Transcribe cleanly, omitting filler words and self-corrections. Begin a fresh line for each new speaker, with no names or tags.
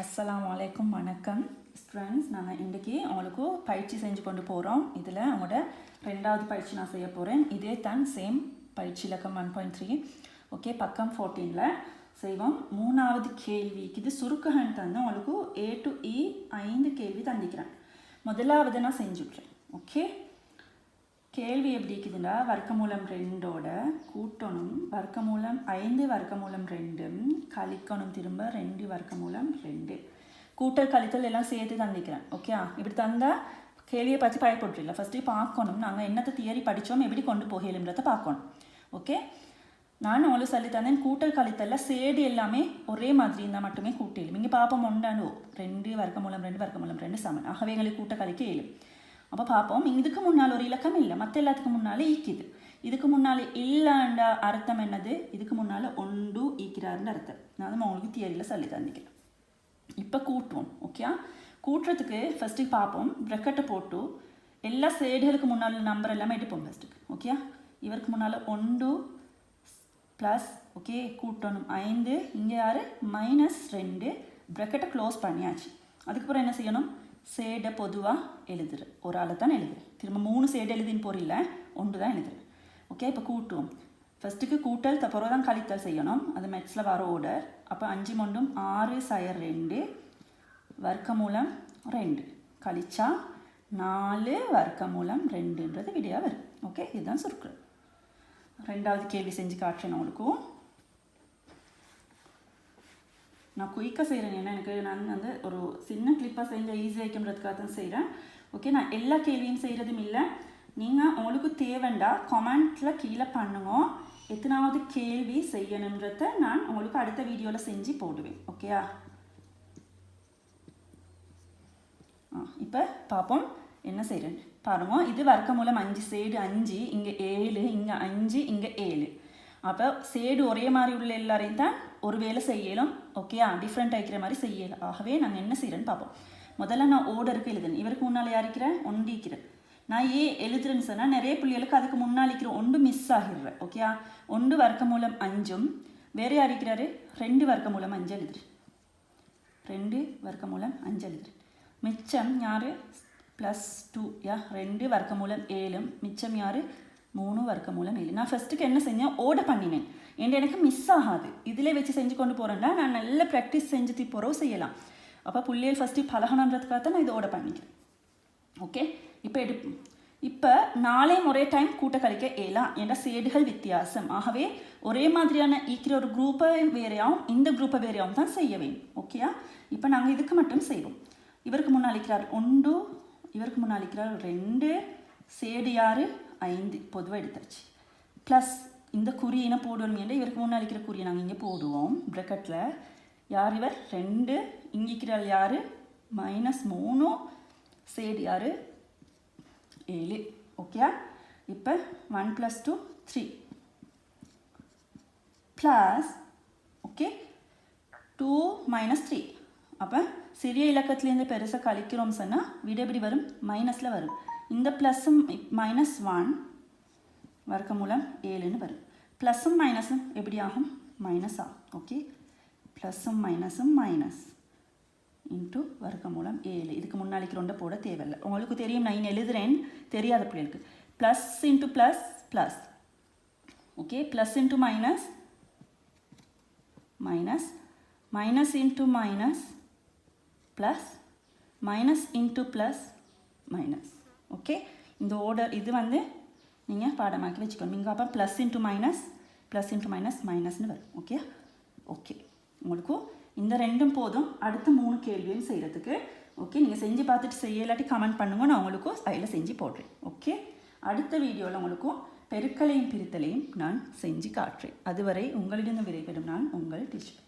அஸ்ஸலாமு அலைக்கும் வணக்கம் ஸ்டூடெண்ட்ஸ். நாங்கள் இன்றைக்கி உங்களுக்கு பயிற்சி செஞ்சு கொண்டு போகிறோம். இதில் அவங்களோட ரெண்டாவது பயிற்சி நான் செய்ய போகிறேன். இதே தான் சேம் பயிற்சி இலக்கம் 1.3. ஓகே, பக்கம் 14ல் செய்வோம். மூணாவது கேள்விக்கு இது சுருக்ககன் தந்து உங்களுக்கு A to E 5 கேள்வி தந்திக்கிறேன். முதலாவது நான் செஞ்சுட்றேன். ஓகே, கேள்வி எப்படி இருக்குதுன்னா, வர்க்கமூலம் 2ஓட கூட்டணும் வர்க்கமூலம் 5 வர்க்கமூலம் 2 கழிக்கணும் திரும்ப 2 வர்க்கமூலம் 2 கூட்டல் கழித்தல் எல்லாம் சேர்த்து தந்திக்கிறேன். ஓகே, இப்படி தந்தால் கேள்வியை பற்றி பயப்பட்டுல ஃபஸ்ட்டு பார்க்கணும் நாங்கள் என்னத்தை தியரி படித்தோம் எப்படி கொண்டு போகலுன்றதை பார்க்கணும். ஓகே, நான் உங்களுக்கு சொல்லி தந்தேன் கூட்டல் கழித்தலில் சேடு எல்லாமே ஒரே மாதிரி இருந்தால் மட்டுமே கூட்டலும். இங்கே பார்ப்போம் ஒன்றானோ 2 வர்க்கமூலம் 2 வர்க்கமூலம் 2 சமன். ஆகவே எங்களுக்கு கூட்ட கழிக்க இயலும். அப்போ பார்ப்போம், இதுக்கு முன்னால் ஒரு இலக்கம் இல்லை, மற்ற எல்லாத்துக்கும் முன்னாலே ஈக்குது. இதுக்கு முன்னால் இல்லைன்ற அர்த்தம் என்னது? இதுக்கு முன்னால் ஒன்று ஈக்கிறாருன்ற அர்த்தம். நான் தான் உங்களுக்கு தியரியில் சொல்லி தந்திக்கிறேன். இப்போ கூட்டுவோம். ஓகே, கூட்டுறதுக்கு ஃபஸ்ட்டு பார்ப்போம். ப்ரெக்கெட்டை போட்டு எல்லா சைடுகளுக்கு முன்னால் நம்பர் எல்லாமே எடுப்போம் ஃபஸ்ட்டுக்கு. ஓகே, இவருக்கு முன்னால் 1 ப்ளஸ் ஓகே கூட்டணும் 5, இங்கே யார் -2 ப்ரெக்கெட்டை க்ளோஸ் பண்ணியாச்சு. அதுக்கப்புறம் என்ன செய்யணும்? சேடை பொதுவாக எழுதுரு, ஒரு ஆளை தான் எழுதுறேன். திரும்ப 3 சேடு எழுதின்னு போறில்ல, 1 தான் எழுதுறேன். ஓகே, இப்போ கூட்டுவோம். ஃபஸ்ட்டுக்கு கூட்டல் பிறகு தான் கழித்தல் செய்யணும். அது மேட்ஸில் வர ஓர்டர். அப்போ 5 மொண்டும் 6 சயர் 2 வர்க்கமூலம் 2 கழிச்சா 4 வர்க்கமூலம் 2ன்றது விடையாக வரும். ஓகே, இதுதான் சுருக்குறது. ரெண்டாவது கேள்வி செஞ்சு காட்டுறேன் உங்களுக்கும். நான் குயிக்காக செய்கிறேன், ஏன்னா எனக்கு நான் வந்து ஒரு சின்ன கிளிப்பாக செஞ்ச ஈஸியாக வைக்கின்றதுக்காக தான் செய்கிறேன். ஓகே, நான் எல்லா கேள்வியும் செய்கிறதும் இல்லை. நீங்கள் உங்களுக்கு தேவைண்டா கமெண்ட்டில் கீழே பண்ணுங்க, எத்தனாவது கேள்வி செய்யணுன்றத நான் உங்களுக்கு அடுத்த வீடியோவில் செஞ்சு போடுவேன். ஓகேயா? இப்போ பார்ப்போம் என்ன செய்கிறேன் பாருங்க. இது வர்க்கமூலம் 5 சேடு 5, இங்கே 7, இங்கே 5, இங்கே 7. அப்போ சேடு ஒரே மாதிரி உள்ள எல்லாரையும் தான் ஒரு வேலை செய்யலும். ஓகேயா? டிஃப்ரெண்ட் ஆகிக்கிற மாதிரி செய்யலாம். ஆகவே நாங்கள் என்ன செய்கிறேன்னு பார்ப்போம். முதல்ல நான் ஓர்டருக்கு எழுதுறேன். இவருக்கு முன்னால் யாரிக்கிறேன்? 1 இருக்கிறேன். நான் எழுதுறேன்னு சொன்னால் நிறைய பிள்ளைகளுக்கு அதுக்கு முன்னால் இருக்கிற 1 மிஸ் ஆகிடுறேன். ஓகேயா? 1 வர்க்கமூலம் 5 வேறு யாரிக்கிறாரு? 2 வர்க்கமூலம் 5 எழுதுறேன். 2 வர்க்கமூலம் 5 எழுதுறேன். மிச்சம் யார்? +2 யா 2 வர்க்கமூலம் 7 மிச்சம் யார்? 3 வர்க்கமூலம் 7. நான் ஃபஸ்ட்டுக்கு என்ன செஞ்சேன்? ஓட பண்ணினேன். ஏன்னா எனக்கு மிஸ் ஆகாது. இதில் வச்சு செஞ்சு கொண்டு போகிறேன்னா நான் நல்ல ப்ராக்டிஸ் செஞ்சுட்டு போகிறோம் செய்யலாம். அப்போ பிள்ளைகள் ஃபஸ்ட்டு பழகணுன்றதுக்காக தான் நான் இதை ஓட பண்ணிக்கிறேன். ஓகே, இப்போ எடுப்போம். இப்போ 4 ஒரே டைம் கூட்ட கழிக்க இயலாம். ஏன்னா சேடுகள் வித்தியாசம். ஆகவே ஒரே மாதிரியான ஈக்கிற ஒரு குரூப்பை வேறையாகவும் இந்த குரூப்பை வேறையாகவும் தான் செய்ய வேண்டும். ஓகேயா? இப்போ நாங்கள் இதுக்கு மட்டும் செய்வோம். இவருக்கு முன்னால் இருக்கிறார் 1, இவருக்கு முன்னால் இருக்கிறார் 2, சேடு யார்? 5 பொதுவாக எடுத்தாச்சு. ப்ளஸ் இந்த குறியினை போடுவோம். ஏன்னா இவருக்கு முன்னால் இருக்கிற குறியை நாங்கள் இங்கே போடுவோம் ப்ரெக்கெட்டில். யார் இவர்? 2, இங்கே இருக்கிறார் யார்? -3 சேடு யார்? 7. ஓகே, இப்போ 1 + 2 3 ப்ளஸ் ஓகே 2 - 3. அப்போ சிறிய இலக்கத்துலேருந்து பெருசாக கழிக்கிறோம் சொன்னால் விட எப்படி வரும்? மைனஸில் வரும். இந்த ப்ளஸ்ஸும் -1 வர்க்கமூலம் 7ன்னு வரும். ப்ளஸ்ஸும் மைனஸும் எப்படி ஆகும்? மைனஸ் ஆகும். ஓகே, ப்ளஸ்ஸும் மைனஸும் மைனஸ் இன்ட்டு வர்க்கமூலம் 7. இதுக்கு முன்னாடிக்கு ரெண்டை போட தேவையில்லை. உங்களுக்கு தெரியும், நான் எழுதுறேன் தெரியாத பிள்ளைகளுக்கு. Plus into plus plus. Okay, plus into minus minus, minus into minus plus, minus into plus minus. Okay, இந்த ஓர்டர் இது வந்து நீங்கள் பாடமாக்கி வச்சுக்கணும். நீங்கள் அப்போ plus into minus plus into minus மைனஸ்னு வரும். ஓகே ஓகே, உங்களுக்கும் இந்த 2ம் போதும் அடுத்த 3 கேள்வியும் செய்கிறதுக்கு. ஓகே, நீங்கள் செஞ்சு பார்த்துட்டு செய்யலாட்டி கமெண்ட் பண்ணுங்க, நான் உங்களுக்கும் அதில் செஞ்சு போடுறேன். ஓகே, அடுத்த வீடியோவில் உங்களுக்கும் பெருக்கலையும் பிரித்தலையும் நான் செஞ்சு காட்டுறேன். அதுவரை உங்களிடம் விடைபெறும் நான் உங்கள் டீச்சர்.